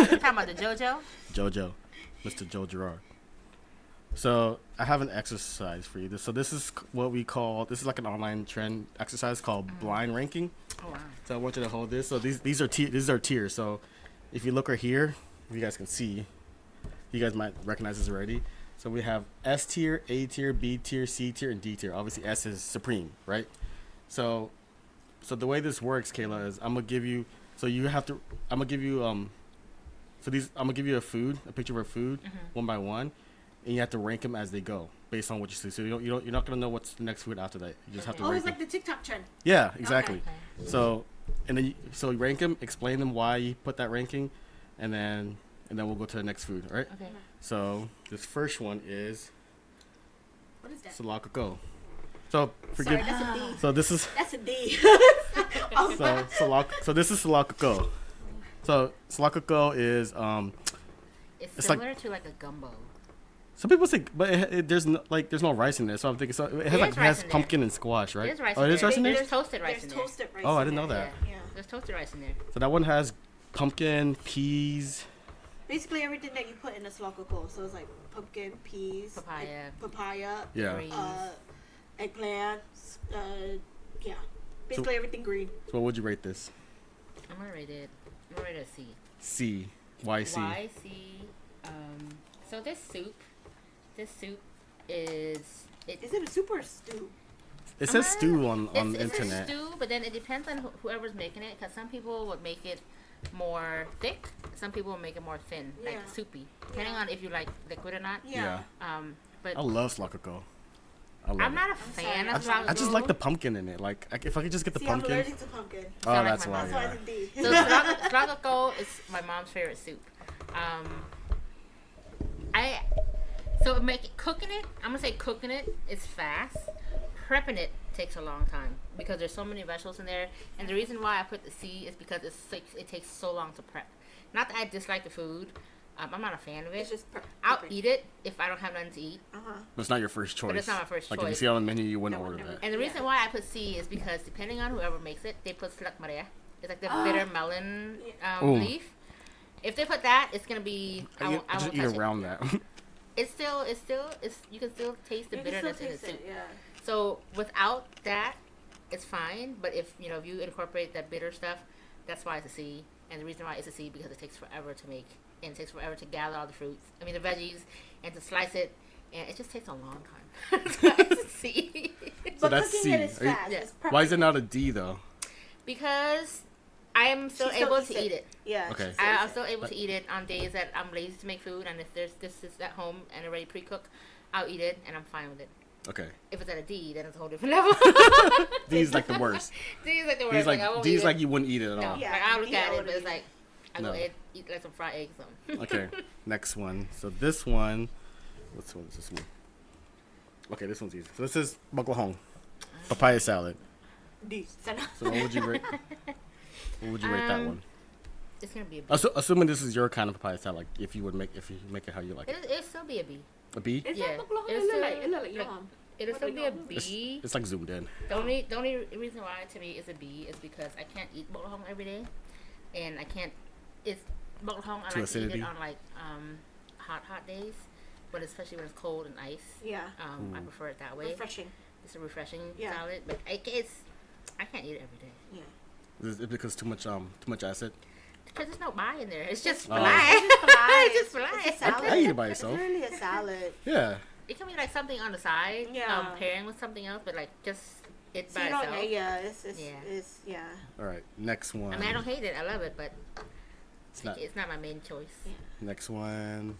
talking about the JoJo? JoJo, Mr. Joe Gerard. So I have an exercise for you. So this is what we call. This is like an online trend exercise called blind ranking. Oh wow. So I want you to hold this. So these are tiers. So if you look right here, if you guys can see, you guys might recognize this already. So we have S tier, A tier, B tier, C tier, and D tier. Obviously S is supreme, right? So the way this works, Kayla, is I'm gonna give you. So you have to. I'm gonna give you. I'm gonna give you a picture of a food, one by one, and you have to rank them as they go based on what you see. So you're not gonna know what's the next food after that. You just have to. It's like the TikTok trend. Yeah, exactly. Okay. So you rank them, explain them why you put that ranking, and then we'll go to the next food. All right. Okay. So this first one is. What is that? Salakako. So forgive. Sorry, that's a D. So this is. That's a D. So this is salakako. So salakako is It's similar to like a gumbo. Some people say, but there's no rice in there. So I'm thinking, so it has pumpkin and squash, right? There's rice. Oh, there's rice in there. There's toasted rice in there. Toasted rice. Oh, I didn't know that. Yeah. There's toasted rice in there. So that one has pumpkin, peas. Basically everything that you put in a salakako. So it's like pumpkin, peas, papaya, Yeah. eggplant. Yeah. Basically everything green. So what would you rate this? I'm gonna rate it a C. C. Why C? Why C? So this soup is. Is it a soup or a stew? It says stew on the it's internet. It's a stew, but then it depends on whoever's making it. Because some people would make it more thick. Some people will make it more thin, like soupy, depending on if you like liquid or not. Yeah. But I love salakako. I'm not a fan of salakako. I just like the pumpkin in it. Like if I could just get the pumpkin. I'm allergic to pumpkin. Oh, like that's my why. That's why it's a D. So salakako is my mom's favorite soup. Cooking it is fast. Prepping it takes a long time because there's so many vegetables in there. And the reason why I put the C is because it takes so long to prep. Not that I dislike the food. I'm not a fan of it. It's just I'll eat it if I don't have nothing to eat. But it's not your first choice. But it's not my first like choice. If you see it on the menu, you wouldn't order that. And the reason why I put C is because depending on whoever makes it, they put slak marea. It's like the bitter melon leaf. If they put that, it's gonna be. I won't just eat touch around that. It's you can still taste the bitterness in the soup. Yeah. So without that, it's fine. But if you incorporate that bitter stuff, that's why it's a C. And the reason why it's a C because it takes forever to make, and it takes forever to gather all the fruits. I mean the veggies, and to slice it, and it just takes a long time. So it's a C. So But that's cooking C. it is fast. Yeah. It's Why is it not a D though? Because I am still able to eat it. Yeah. Okay. I'm still able to eat it on days that I'm lazy to make food, and if this is at home and already pre-cooked, I'll eat it, and I'm fine with it. Okay. If it's at a D, then it's a whole different level. D is like the worst. D is like the worst. D is like you wouldn't eat it at No, all. Yeah, like I'll look D at I it, would but it's eat like I No. go eat like some fried eggs or something. Okay. Next one. So this one, what one is this one? Okay, this one's easy. So this is baklahong, papaya salad. D. So what would you rate? What would you rate that one? It's gonna be a B. Assuming this is your kind of papaya salad, like if you make it how you like it. It'll still be a B. A B? Is Yeah. that baklava? It's It still- look like your mom. It'll still be a B. It's like zoomed in. The only reason why to me it's a B is because I can't eat baklahong every day, and I can't. It's baklahong. I like acidity. to eat it on like hot days, but especially when it's cold and ice. Yeah. I prefer it that way. Refreshing. It's a refreshing Yeah. salad, but I can't eat it every day Yeah. Is it because too much acid? because there's no bye in there. It's just Oh. fly. It's It's just fly. It's a salad. I eat it by itself. It's really a salad. Yeah. It can be like something on the side, Yeah. pairing with something else, but like just it So by you don't, itself. yeah, Yeah. it's yeah. All right. Next one. I mean, I don't hate it. I love it, but It's not. it's not my main choice. Next one.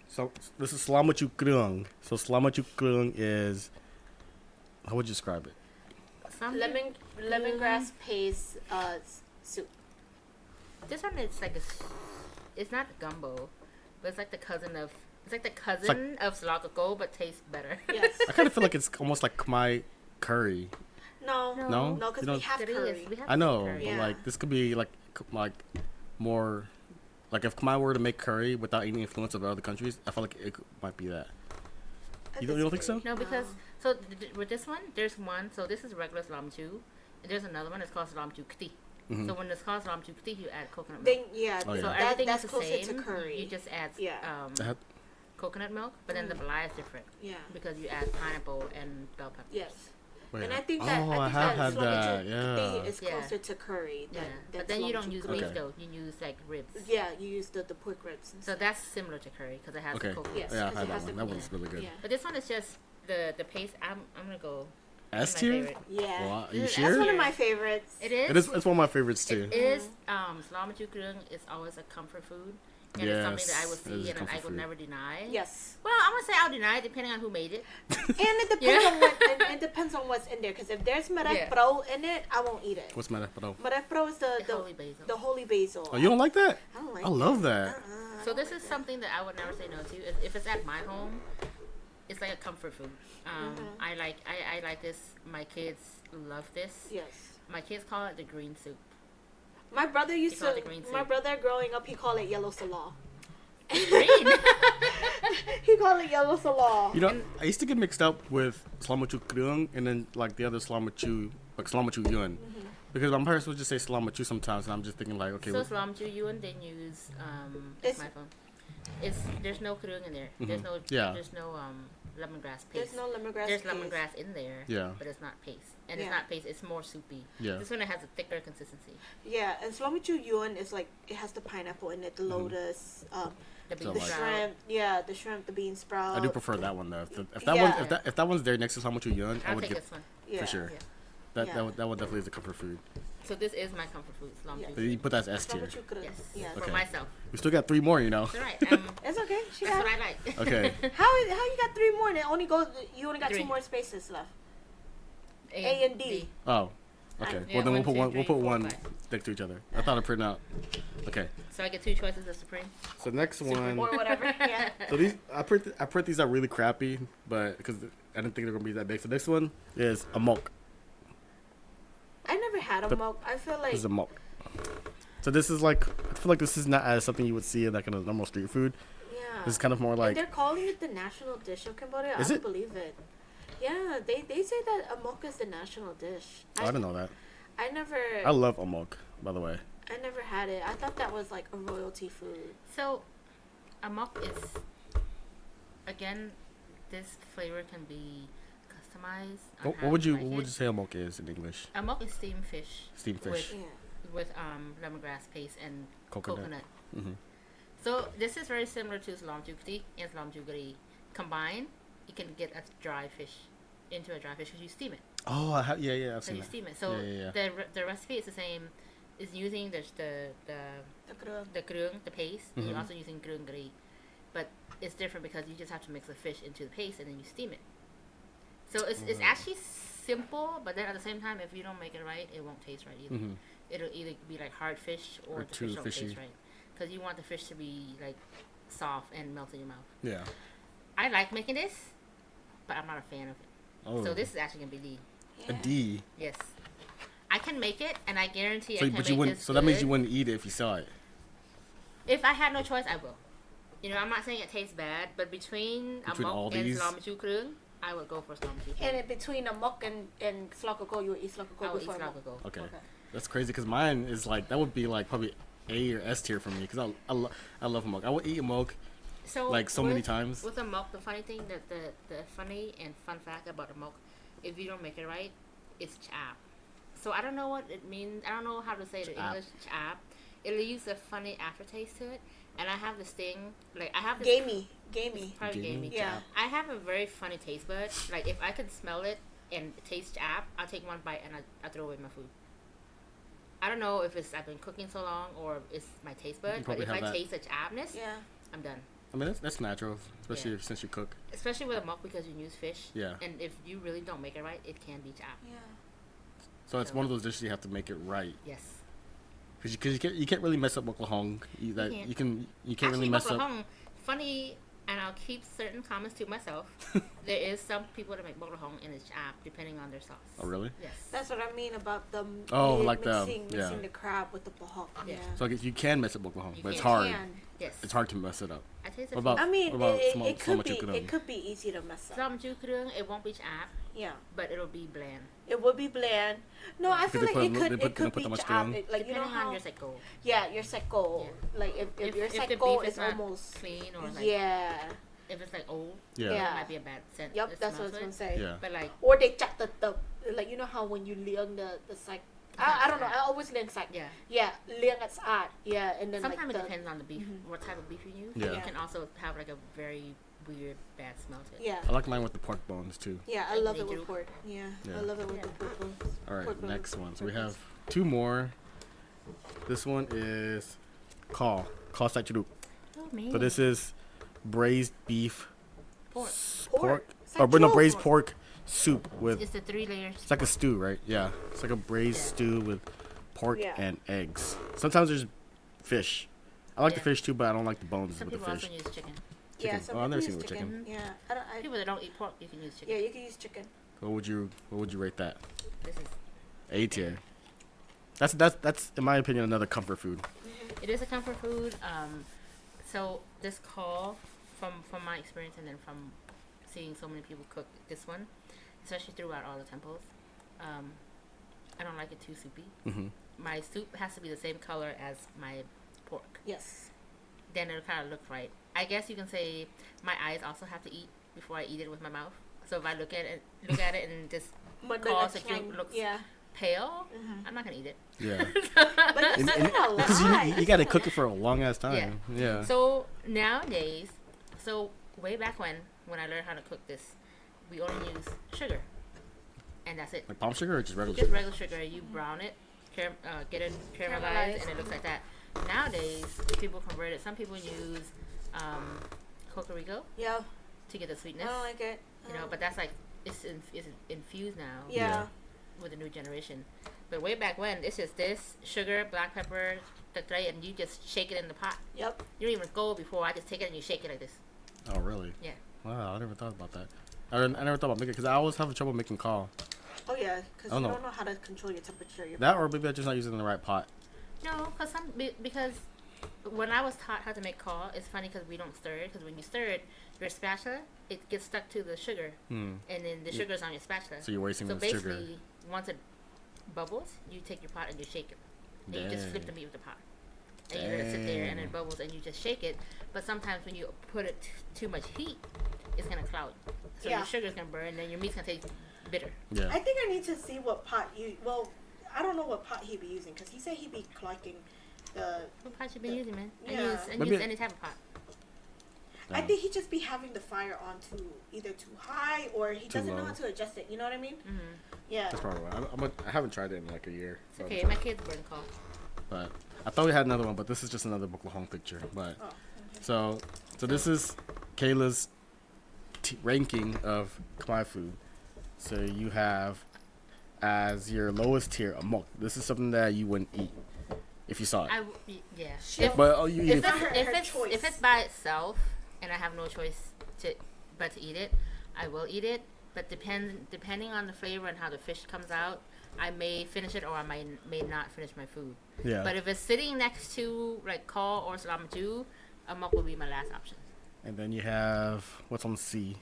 So this is selamachukrung. So selamachukrung is. How would you describe it? Lemongrass paste soup. This one is like it's not gumbo, but it's like the cousin of of salakako, but tastes better. Yes. I kind of feel like it's almost like Khmer curry. No, No? because You don't- we have It is. curry. We have I know, curry. but Yeah. like this could be like more. Like if Khmer were to make curry without any influence of other countries, I feel like it might be that. You don't think so? No, because with this one, there's one. So this is regular salam chew, and there's another one. It's called salam chew kti. Mm-hmm. So when it's called lam chukti, you add coconut milk. Then yeah, Oh, yeah. So That- everything that's is the closer same. to curry. You just add Yeah. That- coconut milk, but then the balai is different Yeah. because you add pineapple and bell pepper. Yes. wait, And I think oh, that I have had slow that. chukti Yeah. is Yeah. closer to curry. Yeah, Than but then you slow don't use chukti. beef Okay. though. You use like ribs. Yeah, you use the pork ribs. And So stuff. that's similar to curry because it has Okay. the coconut. Yes. Yeah, I've 'cause had it that has one. the- That one's really good. Yeah. But this one is just the paste. I'm gonna go. S my tier? favorite. Yeah. Wow, are you That's sure? one of my favorites. It is. It's one of my favorites too. It is. Slamaju krung is always a comfort food, and it's something that I would Yes, it is see a and I comfort would food. never deny. Yes. Well, I'm gonna say I'll deny it depending on who made it. And it depends on what it depends on what's in there. Because if there's Yeah. marepro in it, I won't eat it. What's my bro? Marepro is The holy basil. the holy basil. Oh, you don't like that? I don't like I love that. I So don't this like is it. something that I would never say no to. If it's at my home, it's like a comfort food. I like this. My kids love this. Yes. My kids call it the green soup. My brother used call it to. the green My soup. brother growing up, he called it yellow salaw. Green. He called it yellow salaw. You know, I used to get mixed up with slamachu krung and then like the other slamachu, like slamachu yun. Because my parents would just say slamachu sometimes, and I'm just thinking like, okay, So what, slam ju yun, then use It's- my phone. There's no krung in there. There's no Yeah. there's no lemongrass paste. There's no lemongrass. There's paste. lemongrass in there. Yeah. But it's not paste, and Yeah. it's not paste. It's more soupy. Yeah. This one it has a thicker consistency. Yeah, and slamichu yuan is like it has the pineapple in it, the lotus, The So bean like- the sprout. shrimp. Yeah, the shrimp, the bean sprout. I do prefer that one though. If that Yeah. one, if that one's there next to slamachu yun, I I'll would take get this one. Yeah. for sure. Yeah. Yeah. That one definitely is a comfort food. So this is my comfort food, slam Yeah. ju. But you put that as S tier. Slamichu krung. Yes. Yeah. Okay. For myself. We still got 3 more, you know. That's right. It's okay. She That's got. what I like. Okay. How you got 3 more and it only goes? You only got 2 Three. more spaces left. A and D. Oh. Okay. Yeah, Well then we'll one, put two, one. three, We'll put four, one five. next to each other. I thought I printed out. Okay. So I get 2 choices of supreme. So next one. Or whatever. Yeah. So these I print these out really crappy, but because I didn't think they're gonna be that big. So next one is a mok. I never had a The- mok. I feel like. This is a mok. So this is like I feel like this is not as something you would see in like in a normal street food. Yeah. This is kind of more And like they're calling it the national dish of Cambodia. Is I it? don't believe it. Yeah, they say that a mok is the national dish. I didn't know that. I never. I love amok, by the way. I never had it. I thought that was like a royalty food. So, amok is, again, this flavor can be customized. on What how would you like what would it. you say amok is in English? Amok is steamed fish. Steamed fish. Yeah. With lemongrass paste and Coconut. coconut. Mhm. So this is very similar to slam jukti and slam jugari. Combined, you can get a dry fish into a dry fish because you steam it. Oh, yeah, I've So seen you that. steam it. So Yeah. the recipe is the same. It's using the krung, the paste. And you're Mhm. also using krung gari, but it's different because you just have to mix the fish into the paste and then you steam it. So it's actually simple, but then at the same time, if you don't make it right, it won't taste right either. Mhm. It'll either be like hard fish or the too fish don't fishy. taste right. Because you want the fish to be like soft and melt in your mouth. Yeah. I like making this, but I'm not a fan of it. Oh. So this is actually gonna be D. a D. Yes, I can make it, and I guarantee So, I can but make you wouldn't. this So that means good. you wouldn't eat it if you saw it. If I had no choice, I will. You know, I'm not saying it tastes bad, but between all amok and these? slamachu krung, I would go for slamachu krung. And in between a mok and slokoko, you would eat slokoko I would eat before mok. slamachu. Okay. Okay. That's crazy because mine is like that would be like probably A or S tier for me because I love amok. I would eat amok So like so many times. With a milk, the funny thing that the funny and fun fact about the milk, if you don't make it right, it's chap. So I don't know what it means. I don't know how to say it in Chap. English. Chap. It'll use a funny aftertaste to it, and I have this thing like I have this Gamey. probably Gamey? gamey. Yeah. I have a very funny taste bud. Like if I can smell it and taste chap, I'll take one bite and I throw away my food. I don't know if it's I've been cooking so long or it's my taste bud, but probably if have I that. taste the chapness, Yeah. I'm done. I mean that's natural, especially Yeah. since you cook. Especially with a milk because you use fish. Yeah. And if you really don't make it right, it can be chap. Yeah. So it's one of those dishes you have to make it right Yes. because you can't really mess up moklahong. You can't really mess up. Moklahong, funny, and I'll keep certain comments to myself. There is some people that make moklahong and it's chap depending on their sauce. Oh really? Yes. That's what I mean about the like mixing the crab with the pahok. Yeah. Yeah. So I guess you can mess up moklahong, You but it's can. hard. Can. Yes. It's hard to mess it up. I taste What it. about- I mean, What about it could be slamachu krung? it could be easy to mess up. Slamachu krung, it won't be chap, Yeah. but it'll be bland. It would be bland. No, I feel like it could put be much chopped. on. Like you know Depending how on your cycle. yeah, your secco. Yeah. Like if your the secco beef is not almost clean or like yeah. if it's like old, Yeah. it Yeah. might be a bad scent. Yep, it that's what I smells was gonna good. say. Yeah. But like Or they chop the like you know how when you liang the cycle. I don't know. I always liang cycle. yeah. Yeah, liang at art. Yeah, and then Sometimes like it depends on the beef, what type of beef you use. Yeah. You can also have like a very weird bad smell to it. Yeah. I like mine with the pork bones too. Yeah, I Like love it they with do. pork. Yeah, Yeah. I love it with Yeah. the pork bones. All right, Pork bones. next one. So we Pork have 2 more. This one is call sachuruk. Oh man. So this is braised beef, pork. pork, Sachuruk. braised pork soup with. It's the 3 layers. It's like a stew, right? Yeah, it's like a braised Yeah. stew with pork Yeah. and eggs. Sometimes there's fish. I like the Yeah. fish too, but I don't like the bones Some with people the fish. also use chicken. Yeah, Chicken. some Oh, I've never people seen use it with chicken. Yeah, I People that don't eat pork, you can use chicken. yeah, you can use chicken. What would you rate that? This is A tier. That's in my opinion another comfort food. it is a comfort food. So this call from my experience and then from seeing so many people cook this one, especially throughout all the temples, I don't like it too soupy. Hmm. My soup has to be the same color as my pork. Yes. Then it'll kind of look right. I guess you can say my eyes also have to eat before I eat it with my mouth. So if I look at it and just call such looks yeah. pale, Mhm. I'm not gonna eat it. Yeah. But it's not a lot. Because you got to cook it for a long ass time. Yeah. So nowadays, way back when I learned how to cook this, we only use sugar, and that's it. Like palm sugar or just regular Just sugar? regular sugar. You brown it, get it caramelized, and it looks like that. Nowadays, people convert it. Some people use cocorico Yeah, to get the sweetness. I don't like it. You know, but that's like it's infused now Yeah. with the new generation. But way back when, it's just this sugar, black pepper, and you just shake it in the pot. Yep. You don't even go before. I just take it and you shake it like this. Oh really? Yeah. Wow, I never thought about that. I never thought about making it because I always have trouble making call. Oh yeah, because I you don't don't know. know how to control your temperature. That or maybe I'm just not using the right pot. No, because when I was taught how to make call, it's funny because we don't stir it. Because when you stir it, your spatula it gets stuck to the sugar, and then the sugar's on your spatula. So you're wasting So the sugar. basically, once it bubbles, you take your pot and you shake it. And you just flip the meat with the pot. And you let it sit there and it bubbles and you just shake it. But sometimes when you put it too much heat, it's going to cloud. So Yeah. your sugar's going to burn and then your meat's going to taste bitter. Yeah. I think I need to see what pot you. Well, I don't know what pot he'd be using because he said he'd be clocking the. What pot you been using, man? Yeah. I Maybe use any type of pot. I think he'd just be having the fire on either too high or he Too doesn't know low. how to adjust it. You know what I mean? Mm-hmm. Yeah. That's probably why. I haven't tried it in like a year. It's so okay. I'm My trying. kids burn call. But I thought we had another one, but this is just another Buklahong picture. But Oh, okay. so this is Kayla's ranking of Khmer food. So you have as your lowest tier amok. This is something that you wouldn't eat if you saw it. Yeah. She'll- But you eat If it. not her choice. if it's by itself and I have no choice but to eat it, I will eat it. But depending on the flavor and how the fish comes out, I may finish it or I may not finish my food. Yeah. But if it's sitting next to like call or salamaju, amok will be my last option. And then you have what's on C.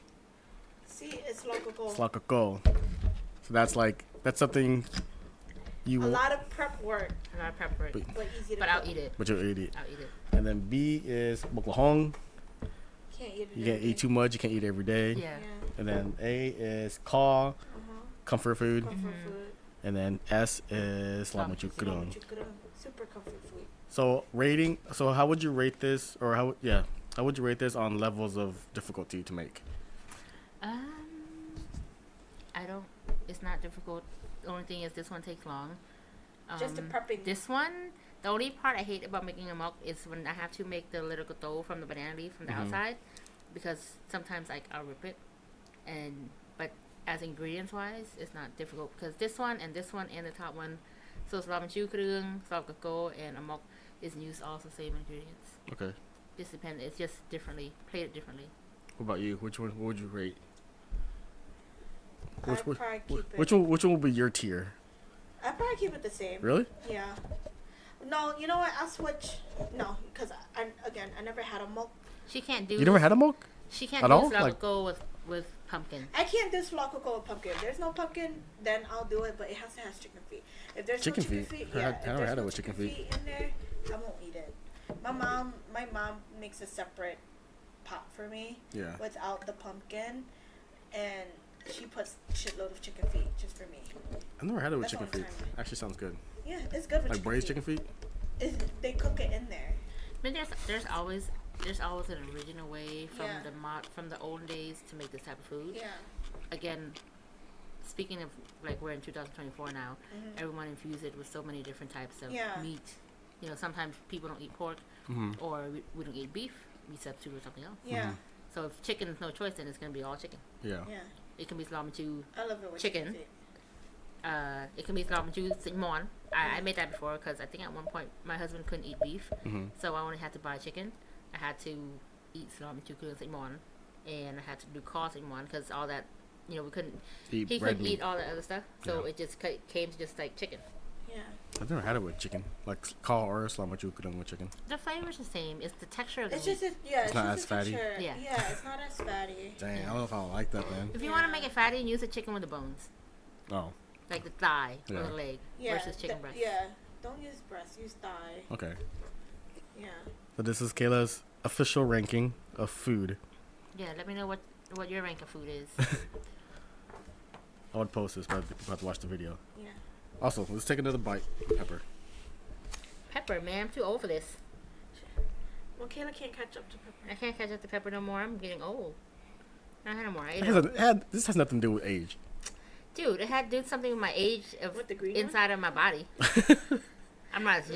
See, it's local. Slakako. So that's something you A will, lot of prep work, I'm not prepared, But- but easy to but cook. I'll eat it. but you'll eat it. I'll eat it. And then B is Buklahong. Can't eat it. You can't eat too much. You can't eat every day. Yeah. And then A is Kaw, Uh-huh. comfort food. Comfort Mhm. food. And then S is Lamachu Kudon. Super comfort food. So rating. So how would you rate this, or how would you rate this on levels of difficulty to make? I don't. It's not difficult. The only thing is this one takes long. Just the prepping. This one, the only part I hate about making a muk is when I have to make the little gato from the banana leaf from the Mhm. outside, because sometimes like I'll rip it, but as ingredients wise, it's not difficult because this one and the top one, so it's lamachu krung, salkako, and a muk is used all the same ingredients. Okay. Just depends. It's just plated differently. What about you? Which one? What would you rate? I'd probably keep it. Which one will be your tier? I'd probably keep it the same. Really? Yeah. No, you know what? I'll switch. No, because I never had a milk. She can't do. You never had a milk? She can't at do all? Like- salkako with pumpkin. I can't do slockable with pumpkin. If there's no pumpkin, then I'll do it, but it has to have chicken feet. If there's Chicken no chicken feet? feet, yeah. I never had it with chicken feet. In there, I won't eat it. My mom makes a separate pot for me. Yeah. Without the pumpkin, and she puts shitload of chicken feet just for me. I never had it with That's chicken all the feet. time. Actually, sounds good. Yeah, it's good with Like braised chicken feet. They cook it in there. I mean, there's always an original way from Yeah. from the olden days to make this type of food. Yeah. Again, speaking of, like, we're in 2024 now, everyone infused it with so many different types of meat. You know, sometimes people don't eat pork, or we don't eat beef. We substitute with something else. Yeah. So if chicken is no choice, then it's gonna be all chicken. Yeah. Yeah. It can be slaughtermeat. I love it with Chicken. feet. It can be slaughtermeat Saint-Mon. I made that before because I think at one point my husband couldn't eat beef, so I only had to buy chicken. I had to eat slaughtermeat Saint-Mon, and I had to do call Saint-Mon because all that, you know, we couldn't. He couldn't eat all the other stuff, so it just came to just like chicken. Yeah. I've never had it with chicken, like call or slamachu with chicken. The flavor's the same. It's the texture of the It's meat. just It's not as fatty. Yeah. Yeah, it's not as fatty. Dang, I don't know if I like that, man. If you want to make it fatty, use the chicken with the bones, Oh, like the thigh or Yeah. the leg, Yeah, versus chicken breast. Yeah, don't use breast, use thigh. okay. Yeah. So this is Kayla's official ranking of food. Yeah, let me know what your rank of food is. I would post this, but people have to watch the video. Yeah. Also, let's take another bite. Pepper. Pepper, man, I'm too old for this. Well, Kayla can't catch up to pepper. I can't catch up to pepper no more. I'm getting old. I had no more. I ate it. This has nothing to do with age. Dude, it had to do something with my age of With the green inside of my body. I'm not as young